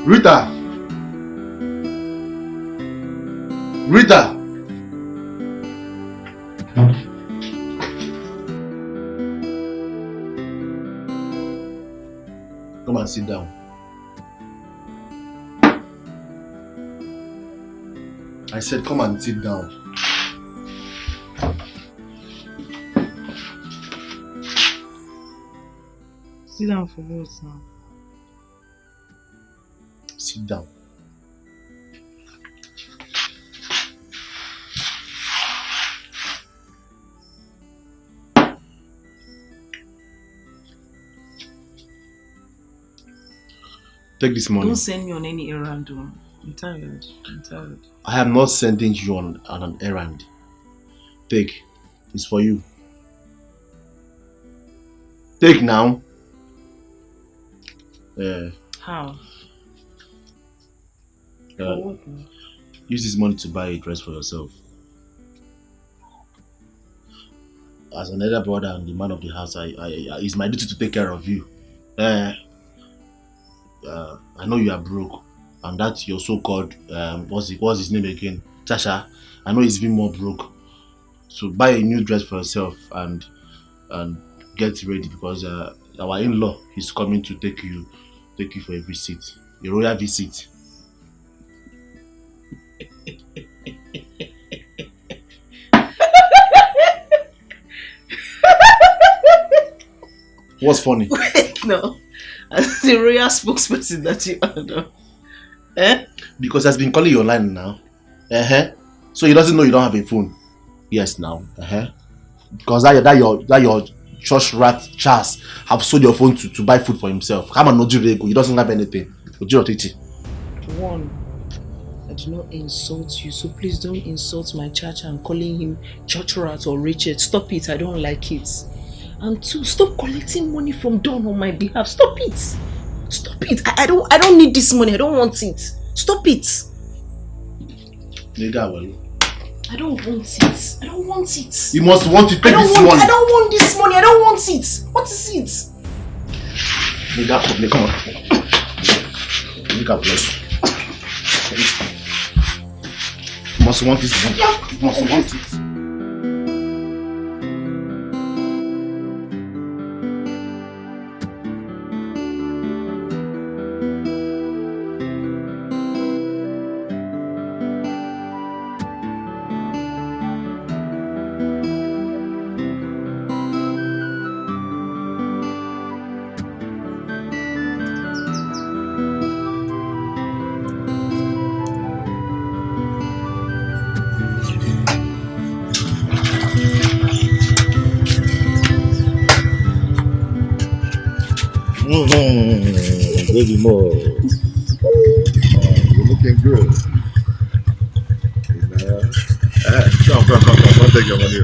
Rita! Rita! Come and sit down. I said come and sit down. Sit down for what now? Sit down. Take this money. Don't send me on any errand. I'm tired. I am not sending you on an errand. Take. It's for you. Take now. How? For what? Use this money to buy a dress for yourself. As an elder brother and the man of the house, it's my duty to take care of you. I know you are broke, and that's your so-called what's his name again? Tasha. I know he's been more broke. So buy a new dress for yourself and get ready, because our in-law is coming to take you for a visit, a royal visit. What's funny? Wait, no. As the royal spokesperson that you are now. Because he's been calling you online now. So he doesn't know you don't have a phone. Yes, now. Because that your church rat Charles have sold your phone to buy food for himself. Come on, Nojirego. He doesn't have anything. One, I do not insult you, so please don't insult my church and calling him church rat or Richard. Stop it. I don't like it. And two, stop collecting money from Don on my behalf. Stop it. Stop it. I don't need this money. I don't want it. Stop it. Nigga, I don't want it. I don't want it. You must want to take this money. I don't want this money. I don't want it. What is it? Nigga, come on. Nigga, bless. You must want this money. You must want it. Baby more. You're looking good. Come. Don't take your money.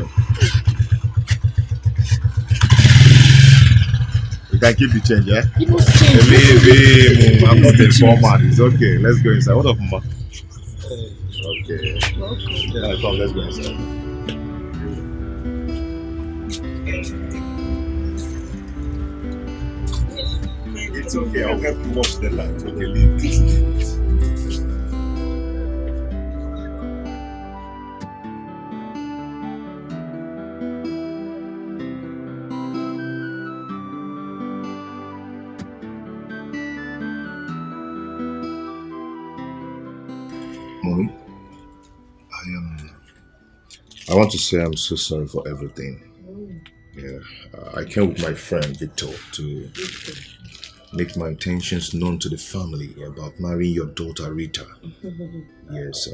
You can keep the change, yeah? You must change. Baby, I'm not a format. It's okay. Let's go inside. What up, ma? Okay. Yeah, come, let's go inside. It's okay, I'll help you watch the light. Okay, leave this. Mommy, I want to say I'm so sorry for everything. Yeah, I came with my friend Victor to make my intentions known to the family about marrying your daughter Rita. Yes,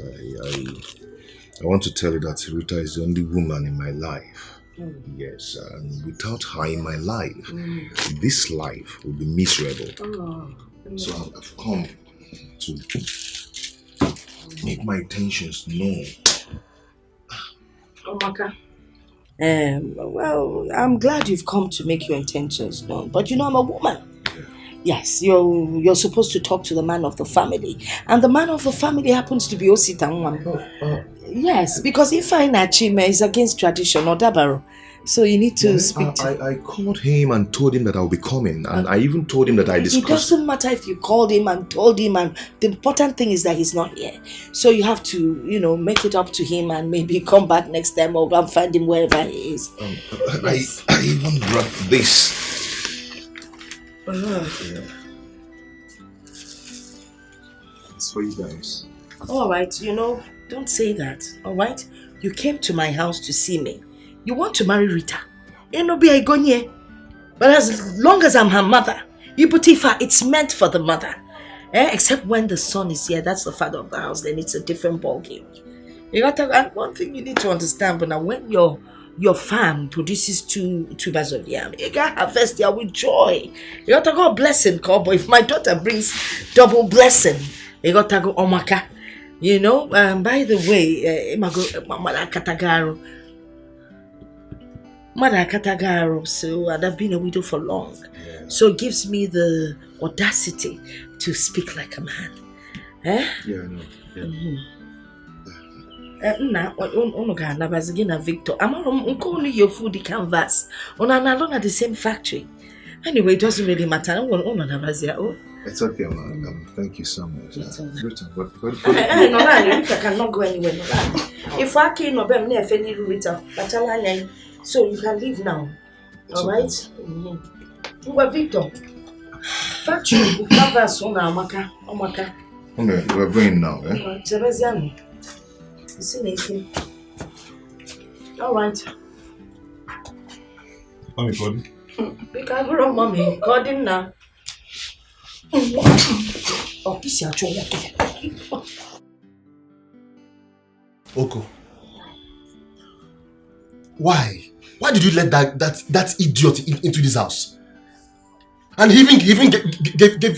I want to tell you that Rita is the only woman in my life. Yes, and without her in my life, this life will be miserable. So I've come to make my intentions known. Oh, Maka. Well, I'm glad you've come to make your intentions known, but you know I'm a woman. Yes, you're supposed to talk to the man of the family, and the man of the family happens to be Osita Nwambo. Yes, because if I Nachime is against tradition or Dabaro, So you need to speak to I called him and told him that I'll be coming, and I even told him that I It discussed. doesn't matter if you called him and told him, and the important thing is that he's not here. So you have to, make it up to him and maybe come back next time or go and find him wherever he is. I even brought this. Uh-huh. Yeah. It's for you guys. All right, don't say that. All right, you came to my house to see me. You want to marry Rita. But as long as I'm her mother, Ibutifa, it's meant for the mother. Except when the son is here, that's the father of the house, then it's a different ballgame. And one thing you need to understand, but now when your farm produces two tubers of yam, you gotta harvest there with joy. You gotta go blessing, cowboy. If my daughter brings double blessing, you gotta go omaka. By the way, Mother Katagaro, so I've been a widow for long. Yeah. So it gives me the audacity to speak like a man. Yeah, I know. Yeah. Victor, I'm only your food canvas. On an alone at the same factory. Anyway, it doesn't really matter. It's okay, man. Thank you so much. It's all right. I cannot go anywhere. If I can't know them, never any Rita. So you can leave now. Alright? Mm-hmm. Victor. Factory, canvas on Amaka. Okay, we're going now, eh? You see anything? Alright. Mommy, Gordon. Be careful, mommy. Gordon now. Oh, this is your Oko. Why? Why did you let that idiot into this house? And he even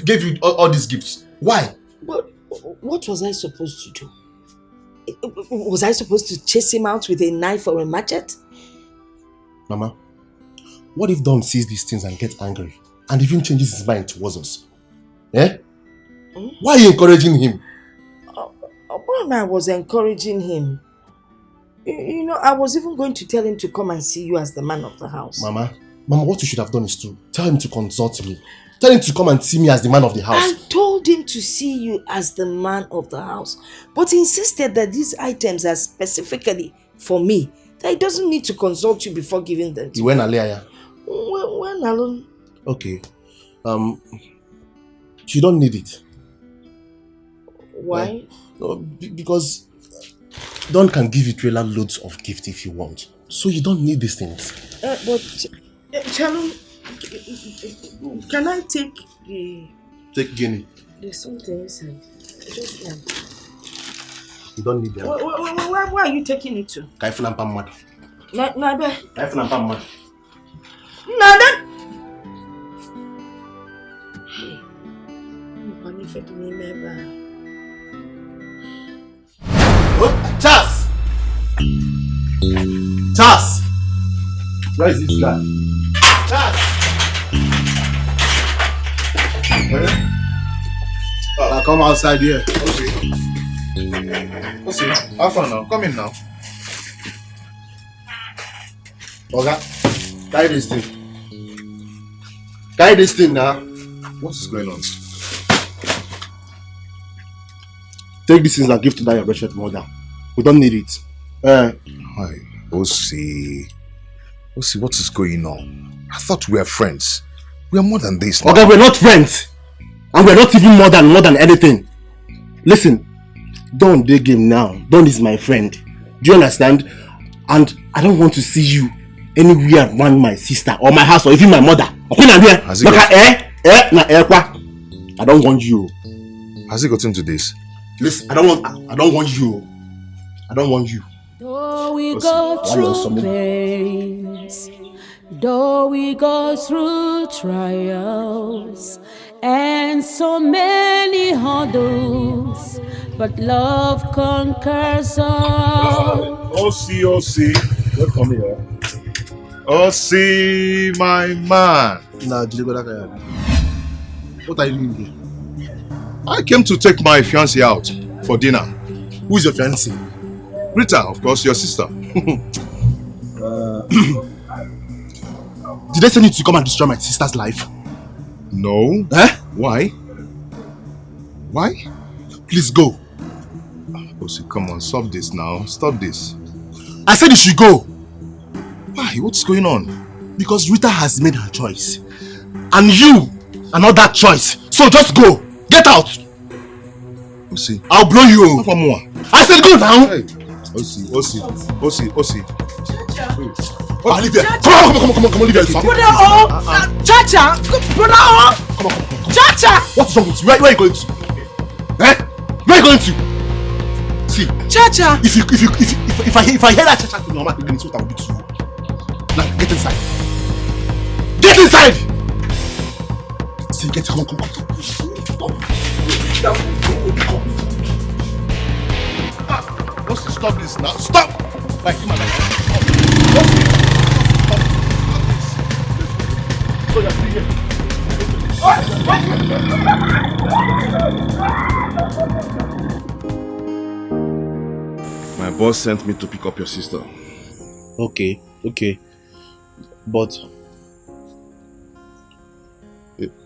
gave you all these gifts. Why? What was I supposed to do? Was I supposed to chase him out with a knife or a machete? Mama, what if Don sees these things and gets angry and even changes his mind towards us? Eh? Why are you encouraging him? I was encouraging him. I was even going to tell him to come and see you as the man of the house. Mama, what you should have done is to tell him to consult me. Tell him to come and see me as the man of the house. I told him to see you as the man of the house, but he insisted that these items are specifically for me, that he doesn't need to consult you before giving them to you. When Alea? When alone? Okay. You don't need it. Why? Because Don can give you trailer loads of gifts if you want. So you don't need these things. Shalom, can I take the... Take Guinea. There's something inside. Just one. You don't need them. Where are you taking it to? Kaifuna Mpamad. Nada. Kaifuna Mpamad. Nada. Charles! Charles! Where is this guy? Charles! Now come outside here. Okay, have fun now. Come in now. Okay, carry this thing. Carry this thing now. What is going on? Take these things and give to that your wretched mother. We don't need it. Hi, Osi, what is going on? I thought we were friends. We are more than this now. Okay, we're not friends. And we're not even more than anything. Listen, Don dig him now. Don is my friend. Do you understand? And I don't want to see you anywhere around my sister or my house or even my mother. I don't want you. Has he gotten to this? Listen, I don't want you. I don't want you. Though we go through pains, though we go through trials, and so many hurdles, but love conquers all. Osi, welcome here. Osi, my man. What are you doing here? I came to take my fiancée out for dinner. Who is your fiancée? Rita, of course, your sister. Did they send you to come and destroy my sister's life? No. Eh? Why? Why? Please go. Osi, come on, stop this now. Stop this. I said you should go. Why? What's going on? Because Rita has made her choice. And you are not that choice. So just go. Get out. Osi. I'll blow you. One more. I said go now. Hey. Osi. I'll leave here. Come on, leave here. Brother Chacha! Brother Come on. Chacha! What's wrong with you? Where are you going to? Eh? Where are you going to? See, Chacha! if I hear that Chacha thing, no matter what I will do to you. Now get inside. Get inside! See, come on. What's to stop this now? Stop! Like you, man. So you're still here. My boss sent me to pick up your sister. Okay. But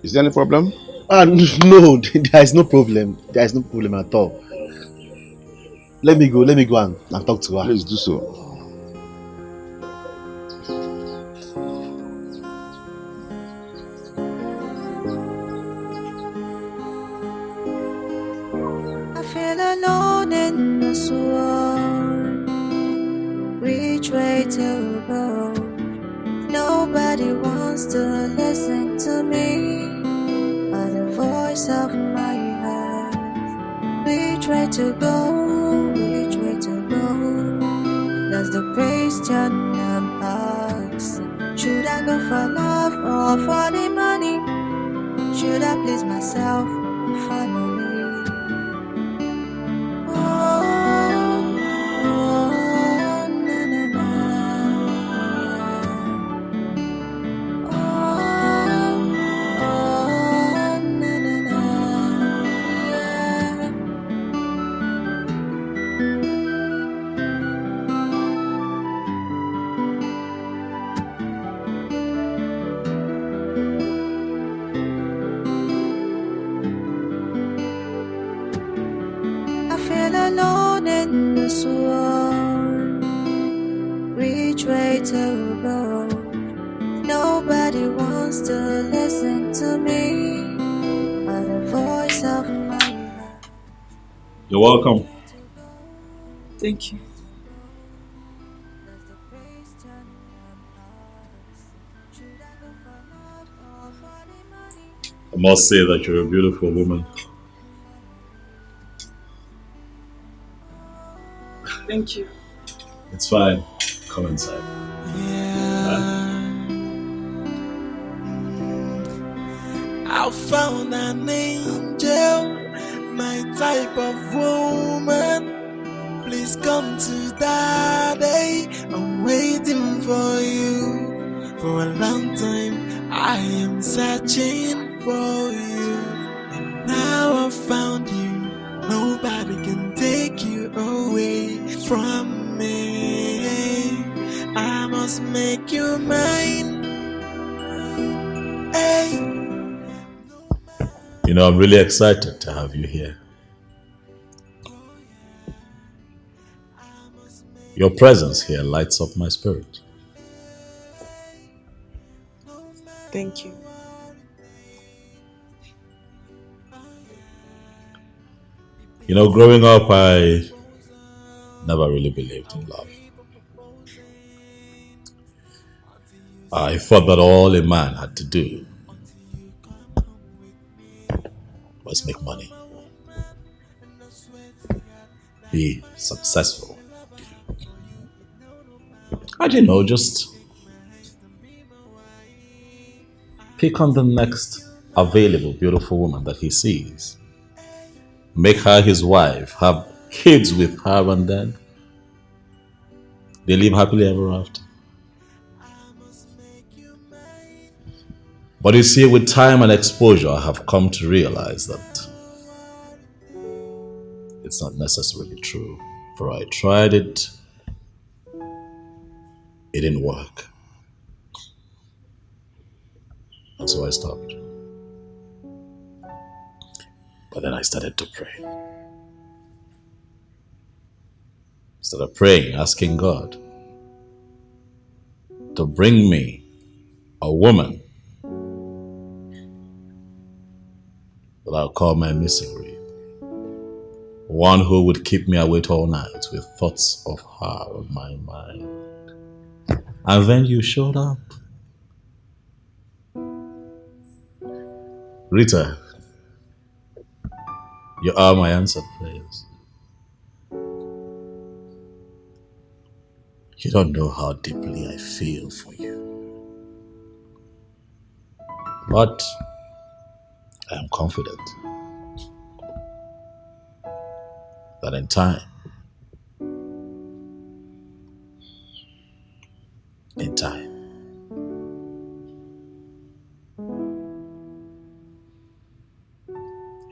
Is there any problem? no, there is no problem. There is no problem at all. Let me go and talk to her. Please do so. I feel alone in this world. Which way to go? Nobody wants to listen to me, but the voice of my heart. Which way to go? Which way to go? That's the question I'm asking. Should I go for love or for the money? Should I please myself or family? Alone in this world, which way to go? Nobody wants to listen to me, but the voice of my heart. You're welcome. Thank you. I must say that you're a beautiful woman. Thank you. It's fine. Come inside. I found an angel, my type of woman. Please come to daddy. I'm waiting for you. For a long time, I am searching for you. And now I found you. Nobody can take you away from me. I must make you mine. Hey. You know, I'm really excited to have you here. Your presence here lights up my spirit. Thank you. You know, growing up, I never really believed in love. I thought that all a man had to do was make money, be successful, and you know, just pick on the next available beautiful woman that he sees, make her his wife, have kids with her, and then they live happily ever after. But you see, with time and exposure, I have come to realize that it's not necessarily true. For I tried it, it didn't work. So I stopped. But then I started to pray. Started praying, asking God to bring me a woman that I'll call my misery. One who would keep me awake all night with thoughts of her on my mind. And then you showed up. Rita, you are my answered prayers. You don't know how deeply I feel for you. But I am confident that in time,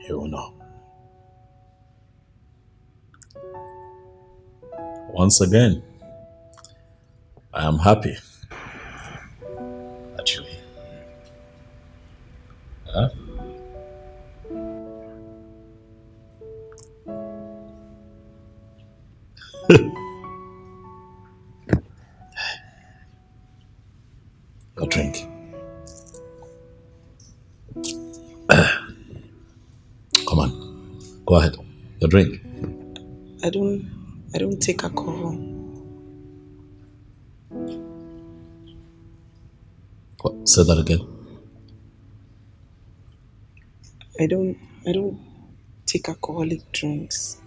you will know. Once again, I am happy that you're here. Huh? Go drink. Come on, go ahead. Your drink. I don't take alcohol. What? Say that again. I don't take alcoholic drinks.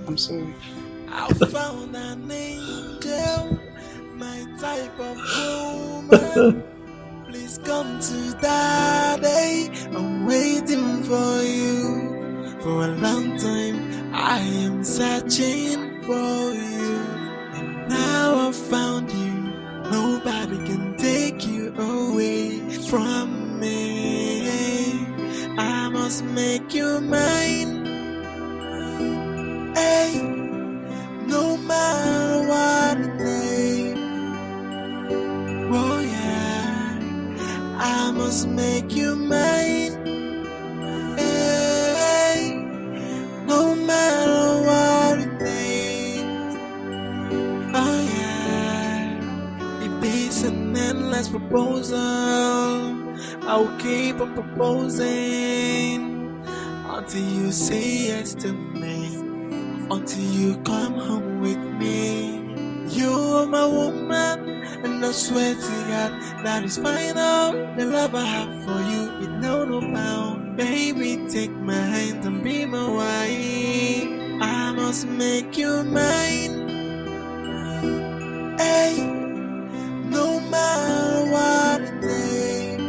I'm sorry. I found an angel, my type of woman. Please come to daddy. I'm waiting for you. For a long time, I am searching for you. And now I found you. Nobody can take you away from me. I must make you mine. Hey, no matter what it takes. Oh yeah, I must make you mine. Hey, no matter what it takes. Oh yeah, it is an endless proposal. I'll keep on proposing until you say yes to me. Until you come home with me. You are my woman, and I swear to God that is final. The love I have for you is no bound. Baby, take my hand and be my wife. I must make you mine. Hey, no matter what it takes.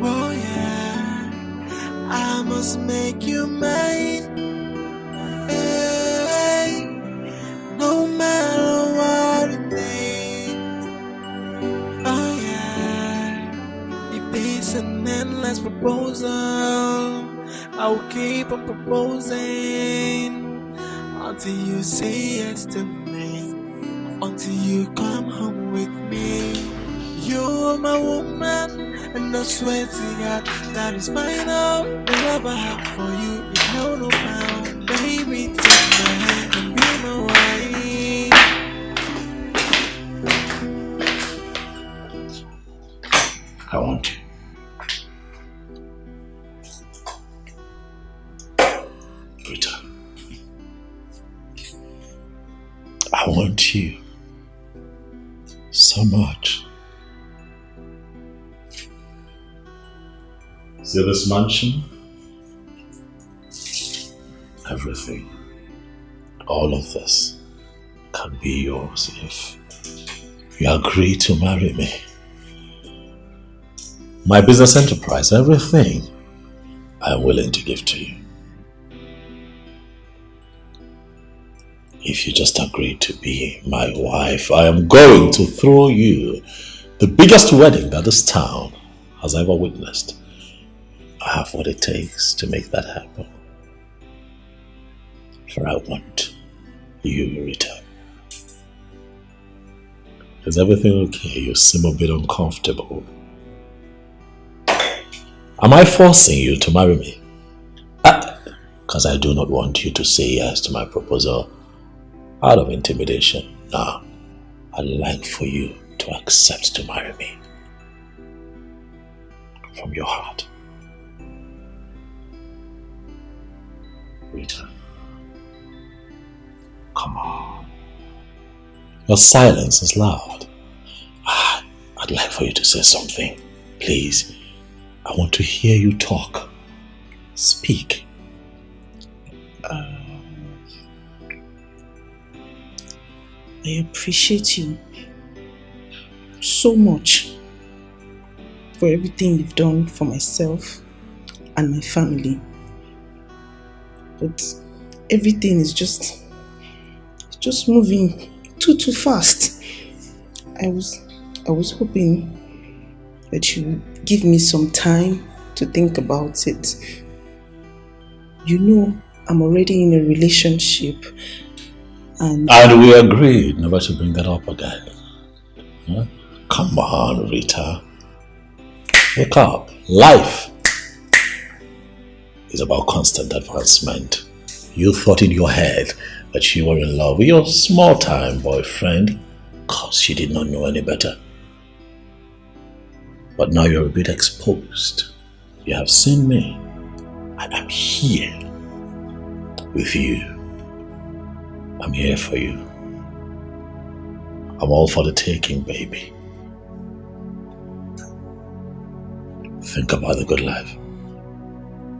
Oh yeah, I must make you mine. Hey, no matter what it takes. Oh yeah, it is an endless proposal. I'll keep on proposing until you say yes to me. Until you come home with me. You're my woman, and I swear to God that is final. The love I have for you is no bound. Baby, take my hand and be my wife. I want you. Rita. I want you so much. See this mansion? Everything, all of this can be yours if you agree to marry me. My business enterprise, everything, I'm willing to give to you. If you just agree to be my wife, I am going to throw you the biggest wedding that this town has ever witnessed. I have what it takes to make that happen. For I want you, Rita. Is everything okay? You seem a bit uncomfortable. Am I forcing you to marry me? Because I do not want you to say yes to my proposal out of intimidation. No, I'd like for you to accept to marry me. From your heart. Rita. Come on. Your silence is loud. I'd like for you to say something. Please. I want to hear you talk. Speak. I appreciate you so much for everything you've done for myself and my family. But everything is just moving too fast. I was hoping that you would give me some time to think about it. You know, I'm already in a relationship and we agreed never to bring that up again. Huh? Come on, Rita. Wake up. Life is about constant advancement. You thought in your head that you were in love with your small-time boyfriend because you did not know any better. But now you're a bit exposed. You have seen me. And I'm here with you. I'm here for you. I'm all for the taking, baby. Think about the good life.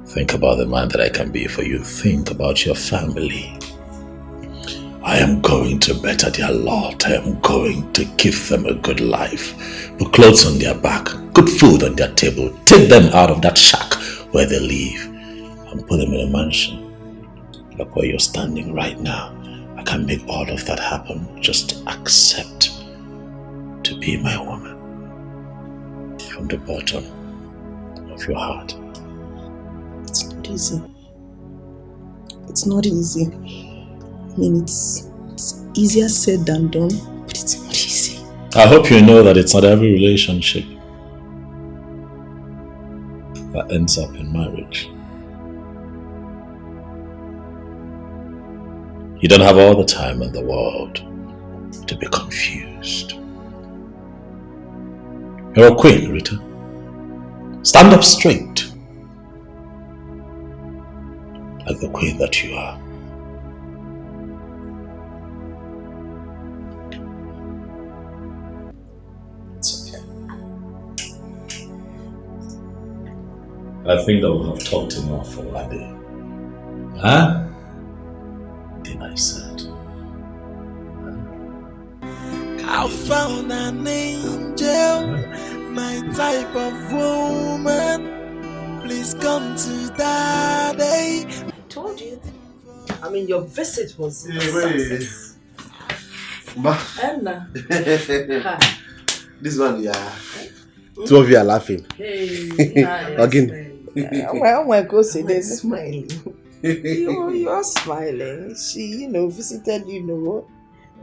Think about the man that I can be for you. Think about your family. I am going to better their lot. I am going to give them a good life. Put clothes on their back, good food on their table. Take them out of that shack where they live and put them in a mansion. Look where you're standing right now. I can make all of that happen. Just accept to be my woman. From the bottom of your heart. It's not easy. It's not easy. I mean, it's easier said than done, but it's not easy. I hope you know that it's not every relationship that ends up in marriage. You don't have all the time in the world to be confused. You're a queen, Rita. Stand up straight. Like the queen that you are. It's okay. I think that we have talked enough for one day. Huh? I said. I found an angel, my type of woman. Please come to daddy. I told you. I mean, your visit was a Success. Anna. This one, yeah. Two of you are laughing. Hey, Again. Well, go say this. Smiling. You're smiling. She, visited,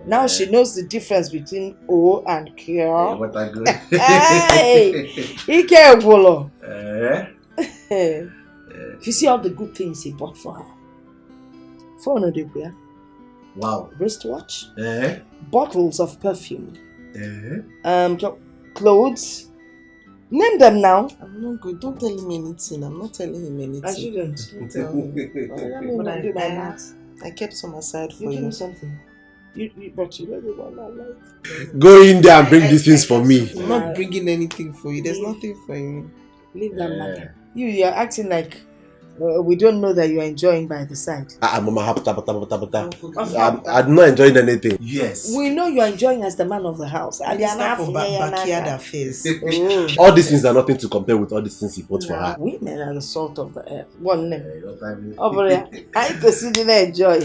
Now she knows the difference between O and K. What I go. Hey! Ike Ogolo. If you see all the good things he bought for her. Phone or the Wow. wristwatch. Bottles of perfume. Clothes. Name them now. I'm not good. Don't tell him anything. I'm not telling him anything. I shouldn't. Don't tell him. But I kept some aside for you give you. me something. But you know the one I like. Go in there and bring these things for me. I'm not bringing anything for you. There's nothing for you. Leave that matter. You're acting like we don't know that you're enjoying by the side. Mama, I'm not enjoying anything. Yes. We know you're enjoying as the man of the house. And It's not for backyard affairs. All these things are nothing to compare with all these things he bought for her. Women are the salt of the earth. One name. Over there. I consider enjoy.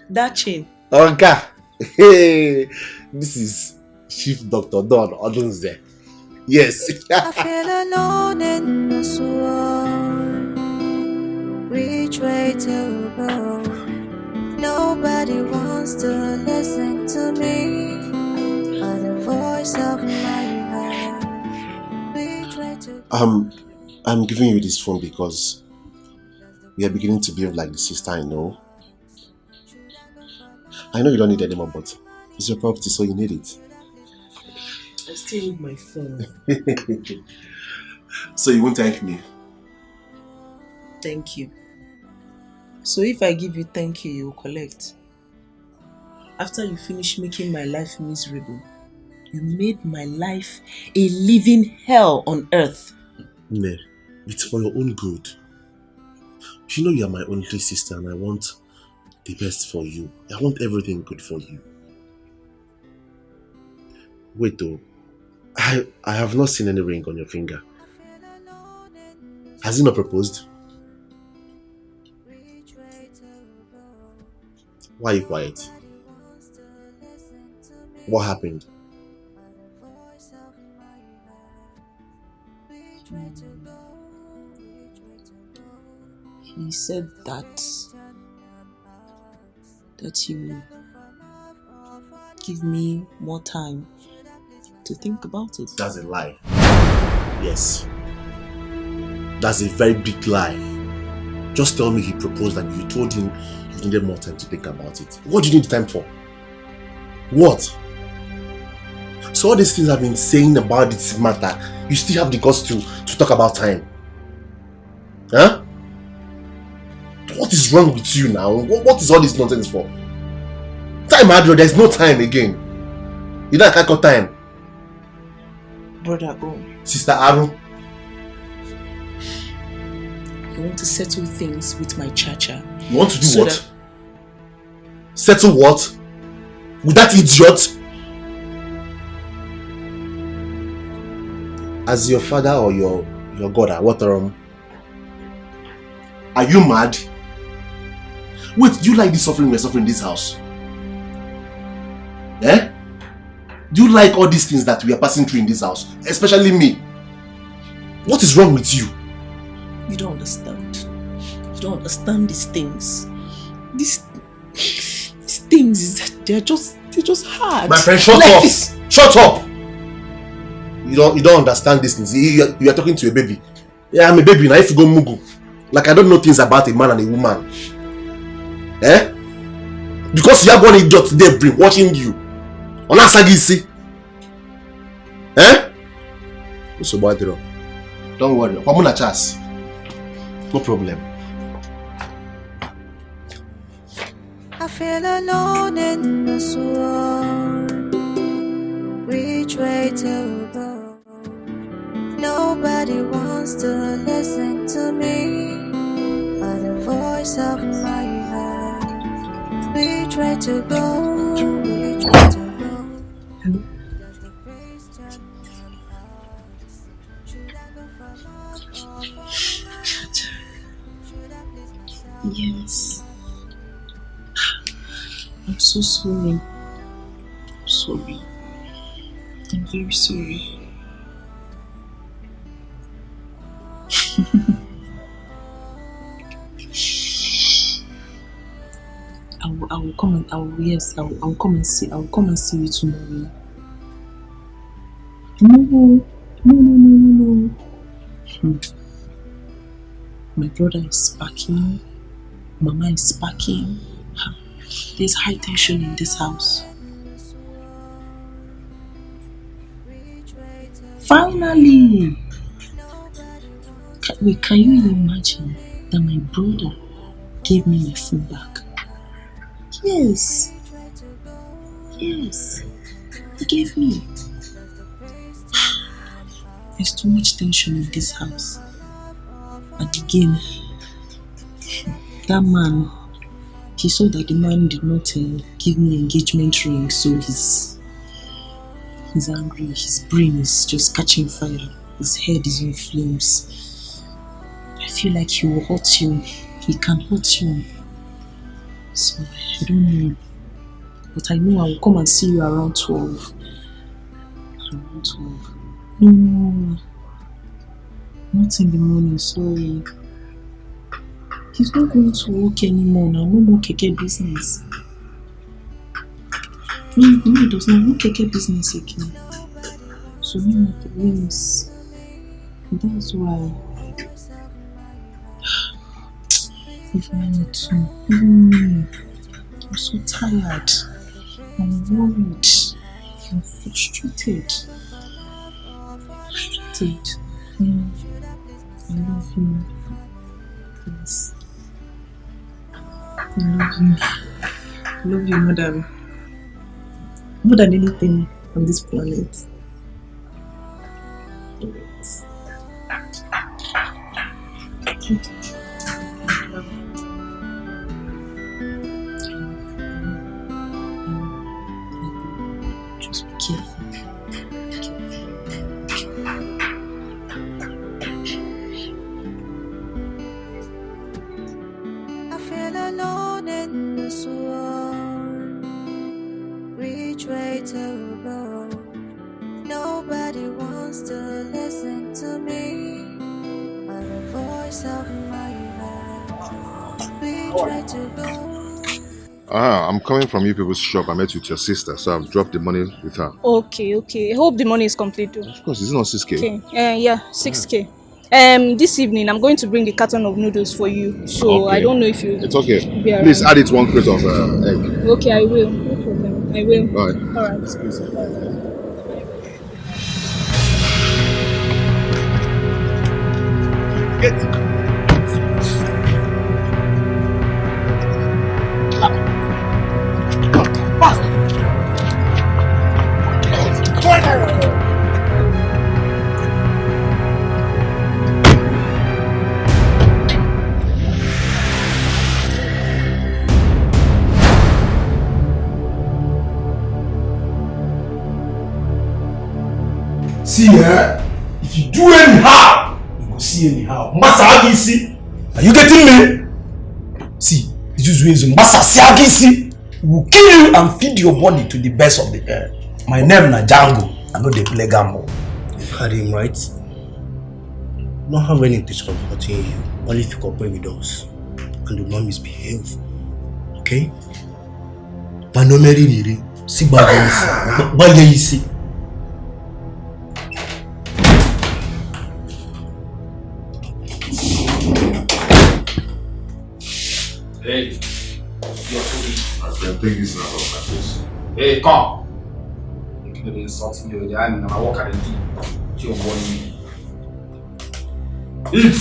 That chain. Okay. Hey, this is Chief Dr. Don Odunze. Yes. I feel alone in this world. Which way to go? Nobody wants to listen to me. All voice of my heart. We try to I'm giving you this phone because we are beginning to behave like the sister I know. I know you don't need it anymore, but it's your property, so you need it. I still need my phone. So you won't thank me? Thank you. So if I give you thank you, you'll collect. After you finish making my life miserable, you made my life a living hell on earth. Ne, it's for your own good. You know you are my only sister and I want the best for you. I want everything good for you. Wait though, I have not seen any ring on your finger. Has he not proposed? Why are you quiet? What happened? He said that he will give me more time to think about it. That's a lie. Yes. That's a very big lie. Just tell me he proposed and you told him you needed more time to think about it. What do you need time for? What? So all these things I've been saying about this matter, you still have the guts to talk about time? Huh? What is wrong with you now? What is all this nonsense for? Time, Adro, there's no time again. You know I can't got time. Brother O. Sister Aaron. I want to settle things with my cha-cha. You want to do what? Settle what? With that idiot? As your father or your God, what are you mad? Wait, do you like the suffering we're suffering in this house? Eh? Do you like all these things that we are passing through in this house? Especially me. What is wrong with you? You don't understand. You don't understand these things. These things is that they're just hard. My friend, shut up! Shut up! You don't understand these things. You are talking to a baby. Yeah, I'm a baby now. If you go mugu, like I don't know things about a man and a woman. Eh? Because you have one idiot there brain watching you. On that side, you see. Eh? So boy, don't worry. I'm on a chance. No problem. I feel alone in this world. Which way to go? Nobody wants to listen to me, but the voice of my heart. Which way to go? Which way to go? Hello? Does the praise turn my pulse? Should I go for love or for love? Should I please myself? Yes. I'm so sorry. I'm sorry. I'm very sorry. I will come and I will come and see you tomorrow. No. My brother is packing. Mama is packing. There's high tension in this house. Finally! Can you imagine that my brother gave me my phone back? Yes. He gave me. There's too much tension in this house. And again, that man, he saw that the man did not give me engagement ring, so he's angry. His brain is just catching fire. His head is in flames. I feel like he will hurt you. He can hurt you. So I don't know. But I know I will come and see you around 12. Around 12. No. Not in the morning, sorry. He's not going to work anymore now. No more keke business. No, he does not. No keke business again. to him it wins. That's why. If I need to. I'm so tired. I'm worried. I'm frustrated. I love you. Yes. I love you. I love you more than anything on this planet. Yes. Just be careful. I feel alone in this world. Which way to go? Nobody wants to listen to me. Or the voice of my heart. Which way to go? I'm coming from you people's shop. I met with your sister, so I've dropped the money with her. Okay. I hope the money is complete too. Of course, it's not 6K. Okay. Yeah, 6K. This evening I'm going to bring the carton of noodles for you. So Okay. I don't know if you. It's okay. Be around. Please add it 1 crate of egg. Okay, I will. No problem. I will. Bye. All right. Get. See if you do anyhow, you go see anyhow. Are you getting me? See, this is reason. We will kill you and feed your body to the best of the earth. My name na Django. I know they play gamble. You've heard him right. We don't have any intention of hurting you, only if you cooperate with us and do not misbehave. Okay? Panomeri see bagay. Hey, you're too big. I think it's not like this. Hey, come. You're insulting me. You're and I walk at the deep. You're warning me. Eat.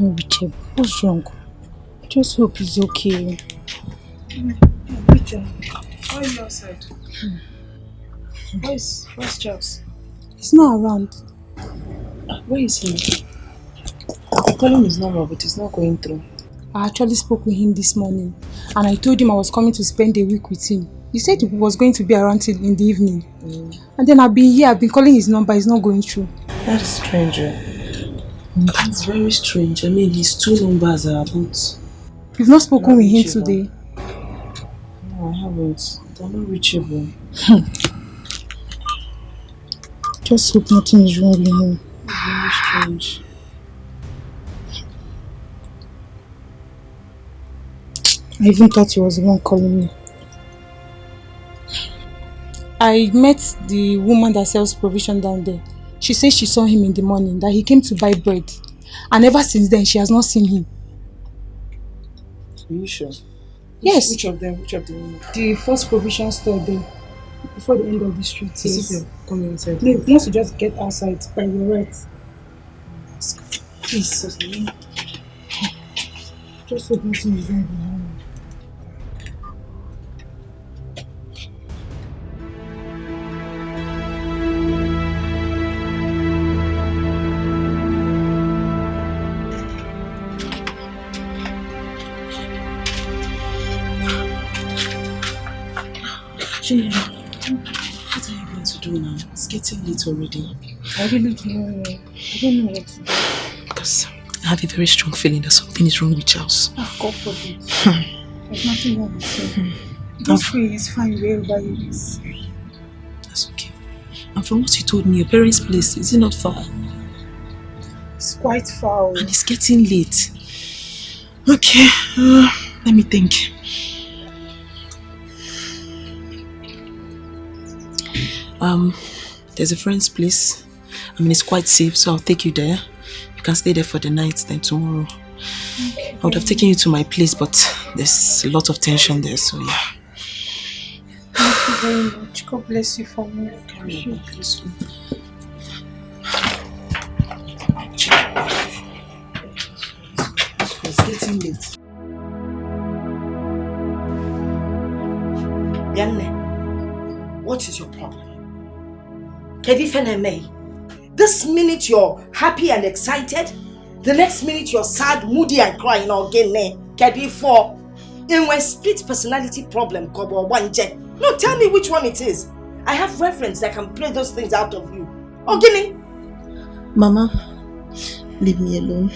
Richard, what's wrong? Just hope he's okay. Richard, why are you outside? Where's Charles? He's not around. Where is he? I'm calling his number, but it's not going through. I actually spoke with him this morning and I told him I was coming to spend a week with him. He said he was going to be around till in the evening. And then I've been calling his number, it's not going through. That's strange. That's very strange. I mean, his 2 numbers are both. You've not spoken with him today? No, I haven't. They're not reachable. Just hope nothing is wrong with him. Very strange. I even thought he was the one calling me. I met the woman that sells provision down there. She said she saw him in the morning, that he came to buy bread. And ever since then, she has not seen him. Are you sure? Yes. Which of them? Which of them? The first provision store there, before the end of the street. Is Yes. it coming inside? No, once you just get outside, by your right. Please. Just so nothing is wrong behind me. Chinelo, what are you going to do now? It's getting late already. I really don't know. I don't know what to do. Because I have a very strong feeling that something is wrong with Charles. Oh, God forbid. There's nothing wrong with him. Just pray he's fine wherever he is. That's okay. And from what you told me, your parents' place, is it not far? It's quite far. And it's getting late. Okay, let me think. There's a friend's place. I mean, it's quite safe, so I'll take you there. You can stay there for the night, then tomorrow. Okay. I would have taken you to my place, but there's a lot of tension there, so yeah. Thank you very much. God bless you for me. God bless you. It's getting late. Yanne, what is your problem? This minute you're happy and excited, the next minute you're sad, moody and crying again. For in my split personality problem, no, tell me which one it is. I have reference that can play those things out of you. Okay, Mama, leave me alone.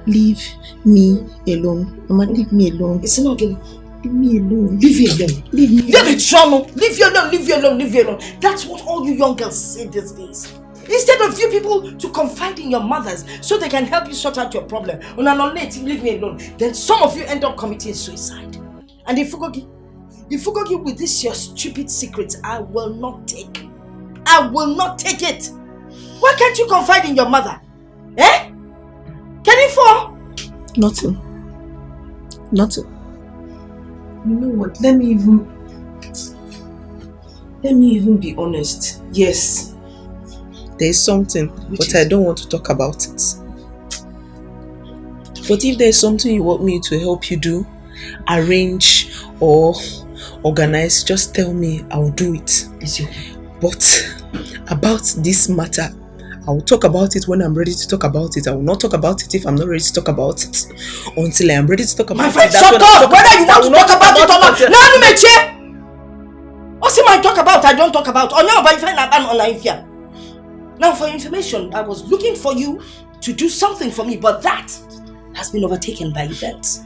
Leave me alone. Mama, leave me alone. It's not getting. Leave me alone. Leave you alone. Leave me alone. Leave you alone. Leave you alone. Leave you alone. That's what all you young girls say these days. Instead of you people to confide in your mothers so they can help you sort out your problem, leave me alone, then some of you end up committing suicide. And if you forget with this your stupid secrets, I will not take. I will not take it. Why can't you confide in your mother? Eh? Can you fall? Nothing. You know what? Let me even be honest. Yes, there is something, but I don't want to talk about it. But if there is something you want me to help you do, arrange or organize, just tell me. I'll do it. But about this matter, I will talk about it when I'm ready to talk about it. I will not talk about it if I'm not ready to talk about it. Until I am ready to talk about it. My friend, shut up! Whether you want to talk about it or not. Now you may cheer! What's I talk about, I don't talk about. Oh no, but if I ban online here. Now for your information, I was looking for you to do something for me, but that has been overtaken by events.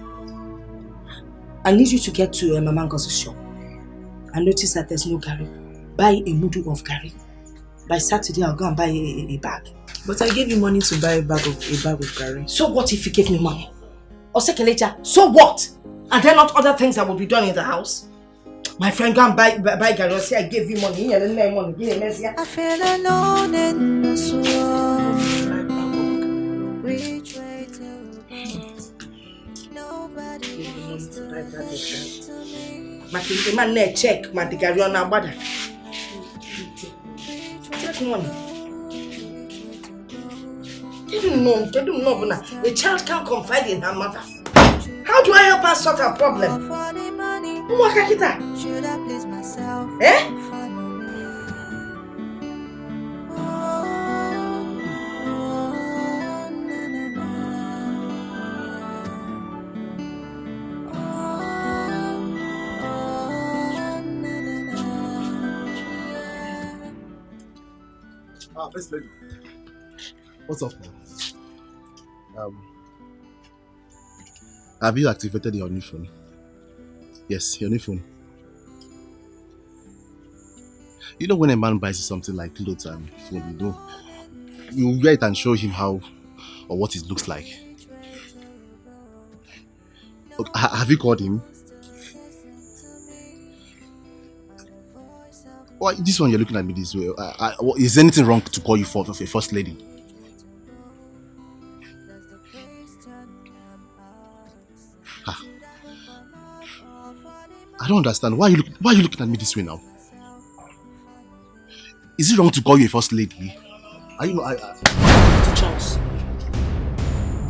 I need you to get to Mama Ngozi's shop and notice that there's no Gary. Buy a mudu of Gary. By Saturday, I'll go and buy a bag. But I gave you money to buy a bag of Gary. So what if you gave me money? Or second later, so what? Are there not other things that will be done in the house? My friend, go and buy Gary. Say I gave you money. I feel alone in this world. Which way to go? Nobody wants to listen to me. My man, check my Gary on our body. Money. They don't know, but a child can't confide in her mother. How do I help her sort her problem? Should I please myself? Eh? First lady. What's up now? Have you activated your new phone? Yes, your new phone. You know when a man buys something like clothes and phone, you wear it and show him how or what it looks like. Okay, have you called him? Why this one you're looking at me this way? Is there anything wrong to call you for a first lady? I don't understand. Why are you looking at me this way now? Is it wrong to call you a first lady? Are you To Charles.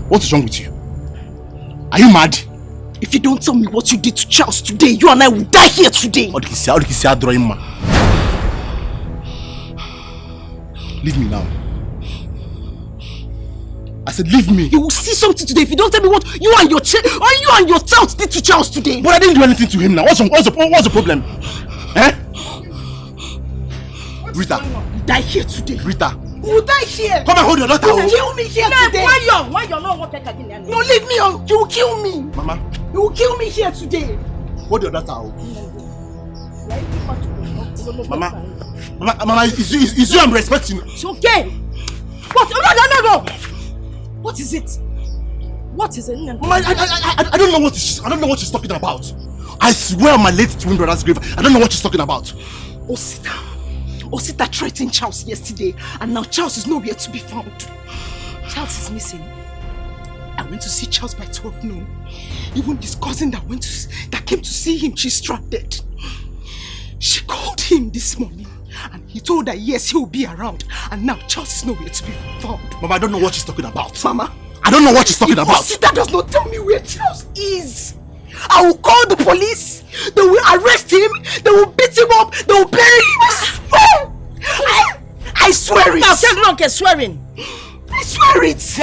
What is wrong with you? Are you mad? If you don't tell me what you did to Charles today, you and I will die here today. Leave me now. I said leave me. You will see something today if you don't tell me what you and your child did to Charles today. But I didn't do anything to him now. What's the problem? Eh? Rita. You die here today. Rita. You will die here. Come and hold your daughter. You will kill me here today. Why you're not what again? No, leave me. You will kill me. Mama. You will kill me here today. Hold your daughter. Mama, is you I'm respecting? It's okay. What? No. What is it? What is it? Mama, I don't know what she's talking about. I swear on my late twin brother's grave, I don't know what she's talking about. Osita threatened Charles yesterday, and now Charles is nowhere to be found. Charles is missing. I went to see Charles by 12 noon. Even his cousin that came to see him, she's trapped dead. She called him this morning, and he told her yes, he will be around. And now Charles is nowhere to be found. Mama, I don't know what she's talking about. Mama, I don't know what she's talking about. Osita does not tell me where Charles is. I will call the police. They will arrest him. They will beat him up. They will bury him. I swear it. Now, tell swearing. I swear it.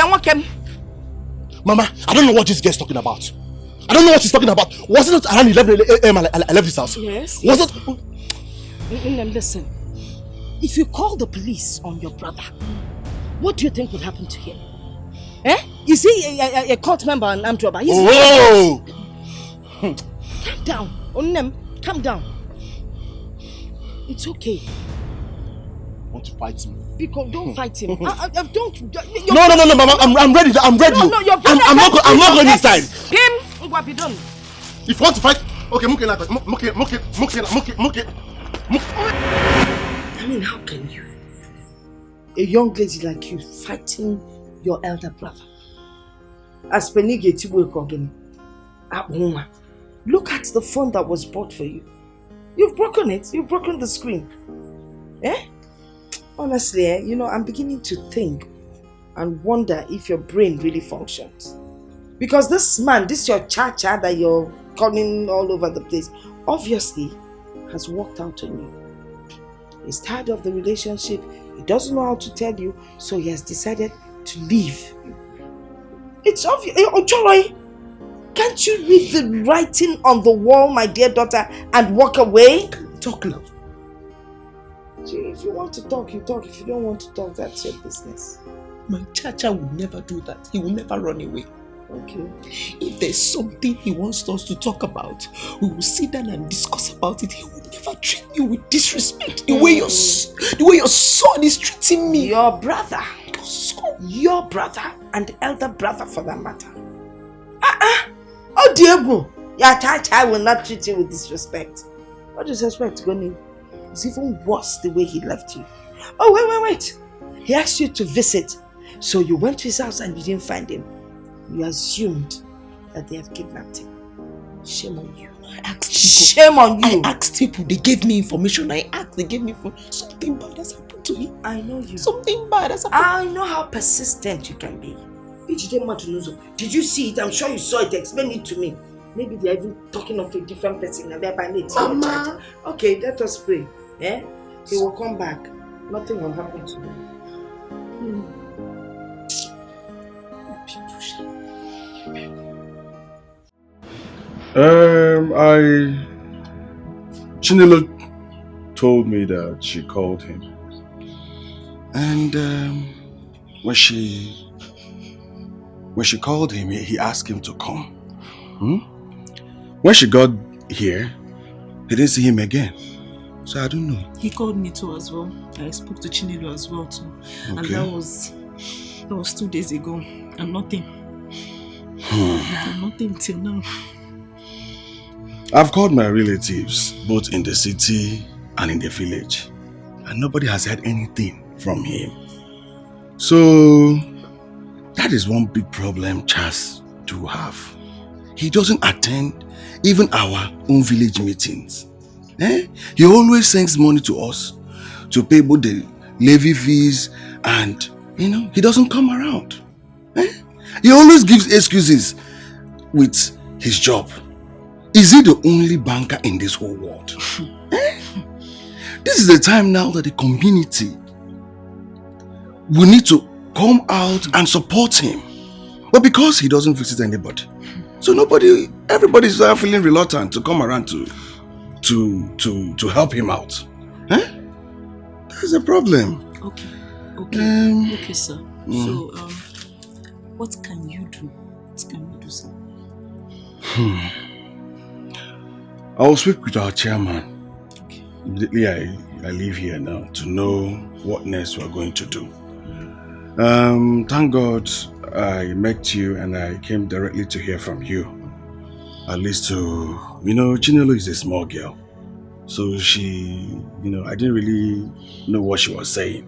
Mama, I don't know what this girl's talking about. I don't know what she's talking about. Was it not around 11 a.m. I left this house? Yes. Was it? Listen, if you call the police on your brother, what do you think would happen to him? Eh? Is he a cult member and armed robber? Whoa! Calm down. Onem, calm down. It's okay. Want to fight me? Because don't fight him. Don't. No, Mama. I'm ready. I'm ready. No, I'm not going this time. Him, what be done? If you want to fight, okay, I mean, how can you? A young lady like you fighting your elder brother? As Penige Tibu Kogeni. Look at the phone that was bought for you. You've broken it. You've broken the screen. Eh? Honestly, I'm beginning to think and wonder if your brain really functions. Because this your cha-cha that you're calling all over the place, obviously has worked out on you. He's tired of the relationship. He doesn't know how to tell you, so he has decided to leave. It's obvious. Ochoroi, can't you read the writing on the wall, my dear daughter, and walk away? Talk, love. If you want to talk, you talk. If you don't want to talk, that's your business. My Chacha will never do that. He will never run away. Okay. If there's something he wants us to talk about, we will sit down and discuss about it. He will never treat me with disrespect. The way your son is treating me. Your brother. Your brother and elder brother for that matter. Oh Diego, your Chacha will not treat you with disrespect. What disrespect, Goni? It's even worse the way he left you. Oh, wait. He asked you to visit. So you went to his house and you didn't find him. You assumed that they had kidnapped him. Shame on you. I asked people. Shame on you. I asked people. They gave me information. They gave me something bad has happened to him. I know you. Something bad has happened. I know how persistent you can be. Did you see it? I'm sure you saw it. Explain it to me. Maybe they're even talking of a different person and they're by it. Mama. Okay, let us pray. Eh? He will come back. Nothing will happen to him. Chinelo told me that she called him. And when she called him, he asked him to come. When she got here, he didn't see him again. So I don't know. He called me too as well. I spoke to Chinelo as well too. Okay. And that was 2 days ago. And nothing. Nothing till now. I've called my relatives, both in the city and in the village. And nobody has heard anything from him. So that is one big problem Charles do have. he doesn't attend even our own village meetings. He always sends money to us to pay both the levy fees and, he doesn't come around. He always gives excuses with his job. Is he the only banker in this whole world? This is the time now that the community will need to come out and support him. But because he doesn't visit anybody, so everybody's feeling reluctant to come around to help him out. That's a problem. Okay, sir. So, what can you do? What can you do, sir? I will speak with our chairman. Immediately I leave here now to know what next we are going to do. Thank God I met you and I came directly to hear from you. At least Chinelo is a small girl. So she, I didn't really know what she was saying.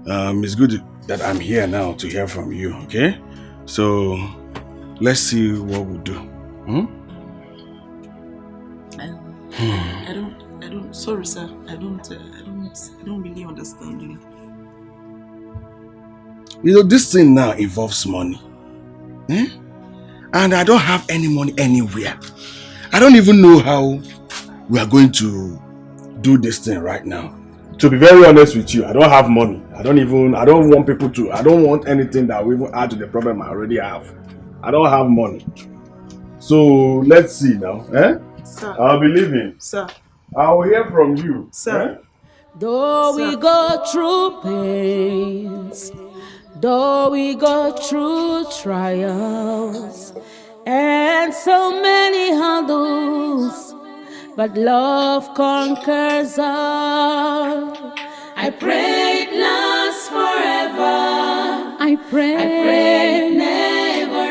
It's good that I'm here now to hear from you, okay? So, let's see what we'll do. Sorry sir, I don't really understand you. This thing now involves money. And I don't have any money anywhere. I don't even know how we are going to do this thing right now. To be very honest with you, I don't have money. I don't want anything that will even add to the problem I already have. I don't have money. So let's see now. Sir. I'll be leaving. Sir. I will hear from you. Sir. Though we go through pains, though we go through trials, and so many hurdles, but love conquers all. I pray it lasts forever. I pray it never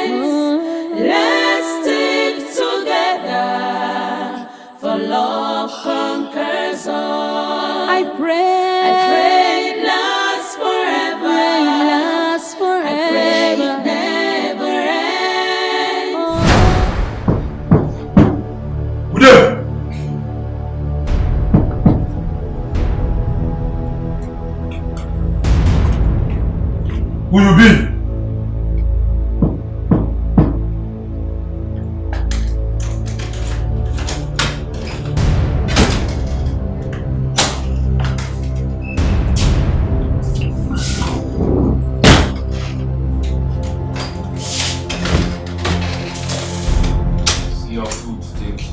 ends. Let's stick together, for love conquers all. I pray it lasts forever. I pray it never ends. Ude! Who you be? See your food, take it.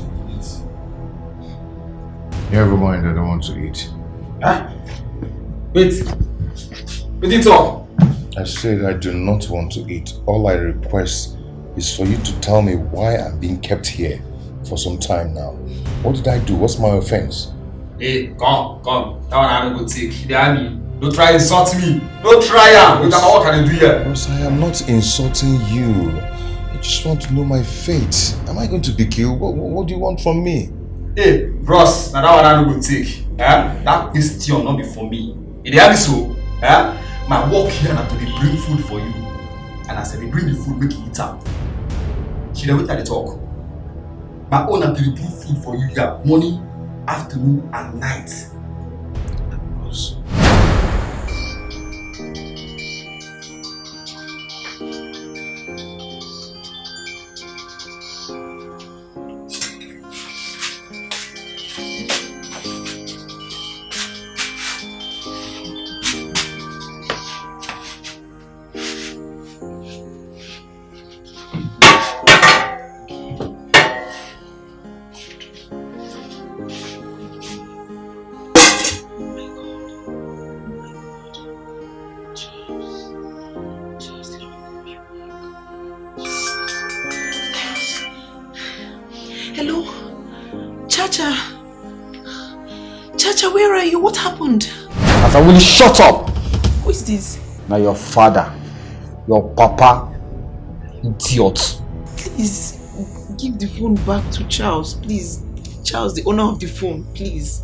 Never mind, I don't want to eat. Huh? Wait. Wait it up. I said I do not want to eat. All I request is for you to tell me why I'm being kept here for some time now. What did I do? What's my offense? Hey, come. That one I don't go take. The army. Don't try insult me. Don't try am. What can I do here? Ross, I am not insulting you. I just want to know my fate. Am I going to be killed? What do you want from me? Hey, Ross, now that one I don't go take. That question not be for me. It is so. My work here na to dey bring food for you. And as I dey bring the food, make you eat am. She dey wait at the talk. My own na to dey bring food for you here, morning, afternoon, and night. Ross. Hello? Chacha, where are you? What happened? As I will shut up. Who is this? Now your father, your papa, idiot. Please, give the phone back to Charles, please. Charles, the owner of the phone, please.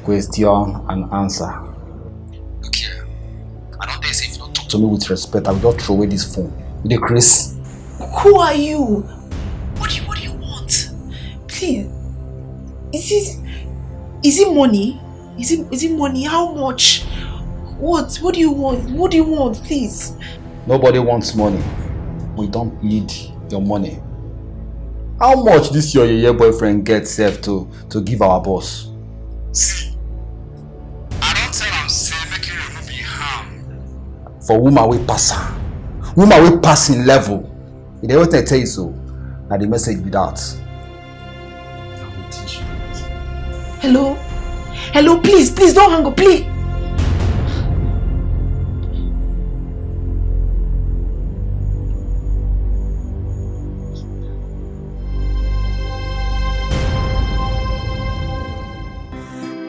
Question and answer. Okay. I don't think if you don't talk to me with respect, I will just throw away this phone. You dey Chris? Who are you? What do you want? Please. Is it money? Is it money? How much? What? What do you want? What do you want, please? Nobody wants money. We don't need your money. How much this your yeye boyfriend gets safe to give our boss? See, I don't tell am say make you remove your harm. For woman we pass her. Woman we passing level. If they don't tell you so, now the message be that. Hello? Hello, please don't hang up, please.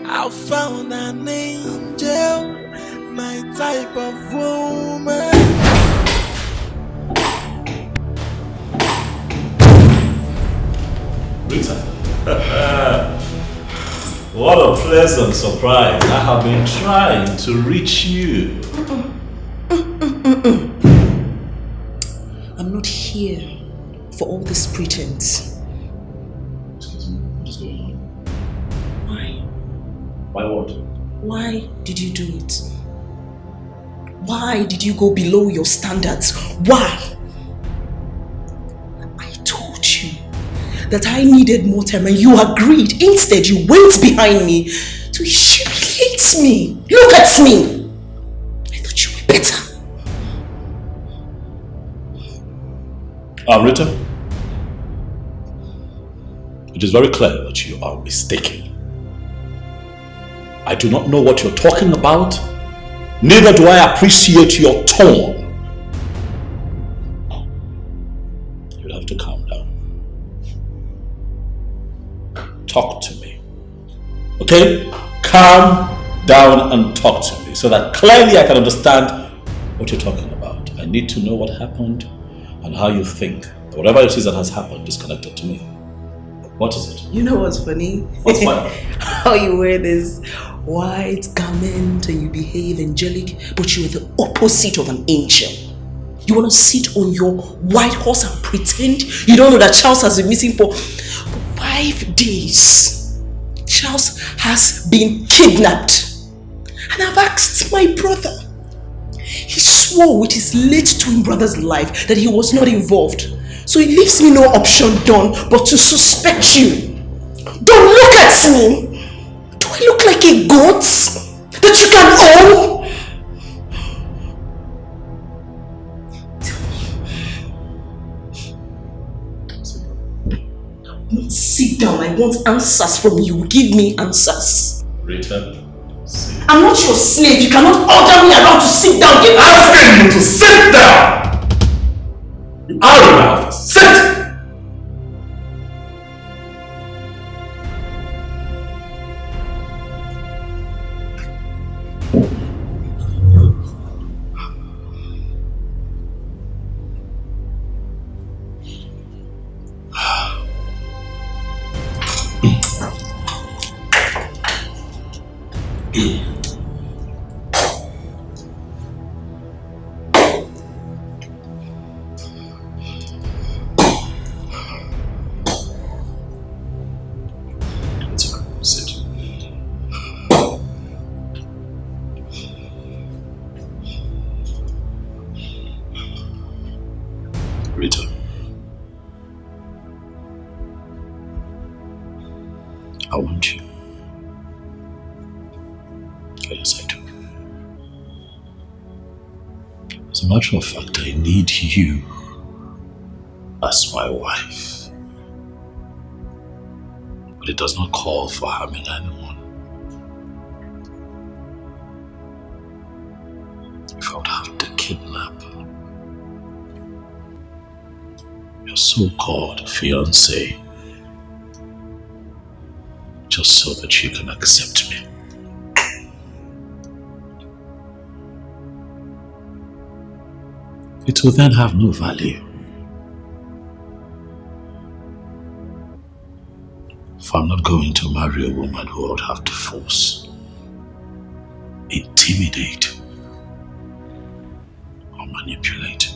I found an angel, my type of woman. Rita. What a pleasant surprise. I have been trying to reach you. I'm not here for all this pretense. Excuse me, what is going on? Why? Why what? Why did you do it? Why did you go below your standards? Why? I told you that I needed more time and you agreed. Instead, you went behind me to humiliate me. Look at me. I thought you were better. Rita, it is very clear that you are mistaken. I do not know what you're talking about. Neither do I appreciate your tone. You'll have to calm down. Talk to me. Okay? Calm down and talk to me so that clearly I can understand what you're talking about. I need to know what happened and how you think that whatever it is that has happened is connected to me. What is it? You know what's funny? What's funny? How you wear this white garment and you behave angelic, but you are the opposite of an angel. You want to sit on your white horse and pretend you don't know that Charles has been missing for 5 days. Charles has been kidnapped. And I've asked my brother. He swore with his late twin brother's life that he was not involved. So it leaves me no option, Don, but to suspect you. Don't look at me. Do I look like a goat that you can own? Don't sit down. I want answers from you. Give me answers. Rita, sit. I'm not your slave. You cannot order me around to sit down. I'm asking you to sit down. You are in my office. Sit! Rita, I want you. Yes, I do. As a matter of fact, I need you as my wife. But it does not call for harming anyone. If I would have to kidnap your so-called fiancé just so that you can accept me. It will then have no value. For I'm not going to marry a woman who I would have to force, intimidate, or manipulate.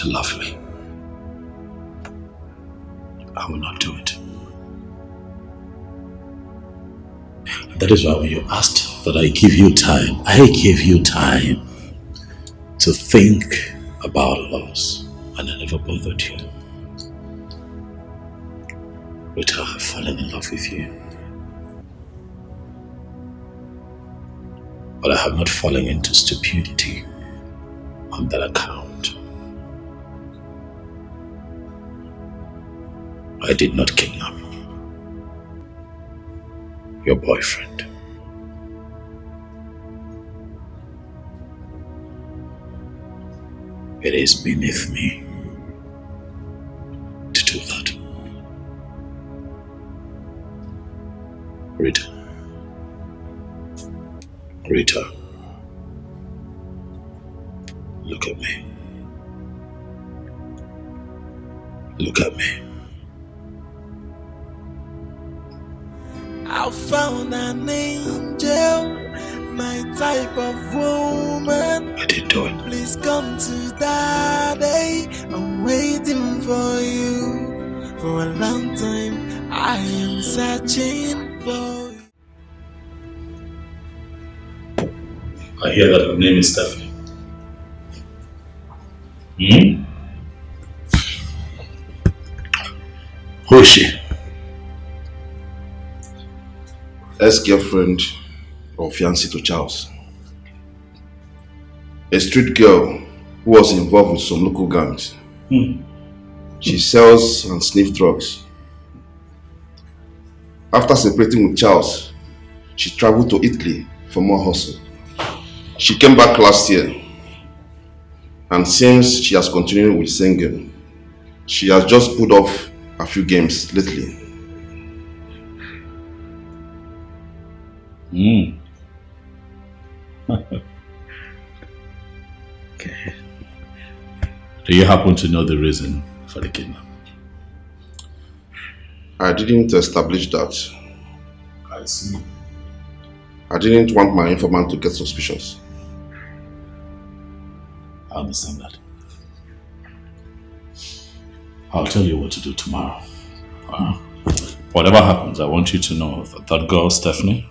to love me. I will not do it. And that is why when you asked that I give you time to think about us, and I never bothered you. Rita, I've fallen in love with you. But I have not fallen into stupidity on that account. I did not kidnap your boyfriend. It is beneath me to do that. Rita, look at me. Look at me. I found an angel, my type of woman. I didn't do it. Please come to daddy. I'm waiting for you. For a long time, I am searching for you. I hear that her name is Stephanie. Who is she? Ex-girlfriend or fiancée to Charles. A street girl who was involved with some local gangs. She sells and sniffs drugs. After separating with Charles, she traveled to Italy for more hustle. She came back last year, and since she has continued with singing, she has just put off a few games lately. Okay. Do you happen to know the reason for the kidnapping? I didn't establish that. I see. I didn't want my informant to get suspicious. I understand that. I'll tell you what to do tomorrow. Whatever happens, I want you to know that that girl, Stephanie,